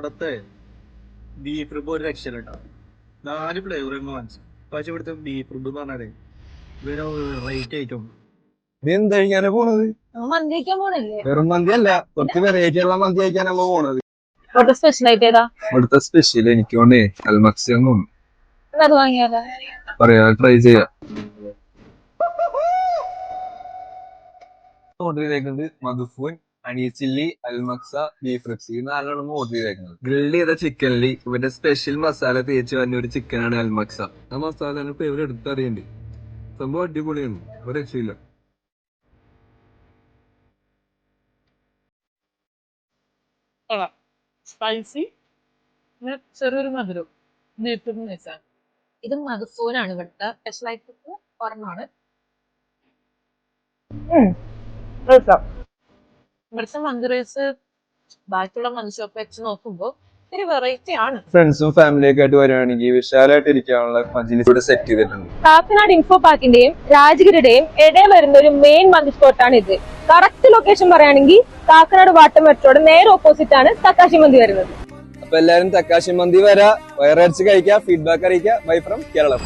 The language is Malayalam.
ഇവിടത്തെ ബീഫ് റിബ് ഒരു രക്ഷയിലുണ്ടോ? 4 ഫ്ലേവർ വാങ്ങിച്ചു. പക്ഷെ ഇവിടുത്തെ ബീഫ് റിബ് എന്ന് പറഞ്ഞാലേ ഇവര് റേറ്റ് ആയിട്ടും നീ എന്താ കഴിക്കാനാ പോണത്? മന്തി കഴിക്കാൻ പോണല്ലേ? വെറും മന്തി അല്ല, കുറച്ച് വെറൈറ്റി ഉള്ള മന്തി കഴിക്കാനാ പോണത്. ഇവിടുത്തെ സ്പെഷ്യൽ ആയിട്ട് ഏതാ? ഇവിടുത്തെ സ്പെഷ്യൽ എനിക്ക് തോന്നേ അൽമക്സി അത് വാങ്ങിയാലോ? പറയാ, ട്രൈ ചെയ്യാം. ഓർഡർ ചെയ്തേക്കുന്നത് മധുഫൂൻ, ഹണി ചില്ലി, അൽമക്സ, ബീഫ് റിബ്സ്. ഈ 4 ഓർഡർ ചെയ്തേക്കുന്നത്. ഗ്രിൽഡ് ചെയ്ത ചിക്കനിൽ ഇവന്റെ സ്പെഷ്യൽ മസാല തേച്ച് വന്ന ഒരു ചിക്കനാണ് അൽമക്സ. ആ മസാല ഇപ്പൊ ഇവര് എടുത്തറിയണ്ട്. സംഭവം അടിപൊളിയാണ്, ഒരു രക്ഷയില്ല. സ്പൈസി ചെറിയൊരു മധുരം. ഇത് മധുസൂനാണ് ഇവിടുത്തെ സ്പെഷ്യൽ ആയിട്ട് ഒരെണ്ണമാണ്. ഇവിടുത്തെ മന്തി റൈസ് ബാക്കിയുള്ള മന്തി ഷോപ്പ് വെച്ച് നോക്കുമ്പോൾ ഒരു വെറൈറ്റി ആണ്. ഫ്രണ്ട്സും ഫാമിലിയൊക്കെ ആയിട്ട് വരുവാണെങ്കിൽ വിശാലമായിട്ട് ഇരിക്കാനുള്ള ഫജിലിസ് സെറ്റ് ചെയ്തിട്ടുണ്ട്. കാക്കനാട് ഇൻഫോ പാർക്കിന്റെയും രാജഗിരിയുടെയും ഇടയിൽ വരുന്ന ഒരു മെയിൻ മന്തി സ്പോട്ടാണ് ഇത്. കറക്റ്റ് ലൊക്കേഷൻ പറയുകയാണെങ്കിൽ കാക്കനാട് വാട്ടർ മെട്രോയുടെ നേരെ ഓപ്പോസിറ്റ് ആണ് തക്കാശി മന്തി വരുന്നത്. അപ്പൊ എല്ലാരും തക്കാശി മന്തി വരാ, വയറടിച്ച് കഴിക്കുക, ഫീഡ്ബാക്ക് അറിയിക്കുക. Bye from Keralam.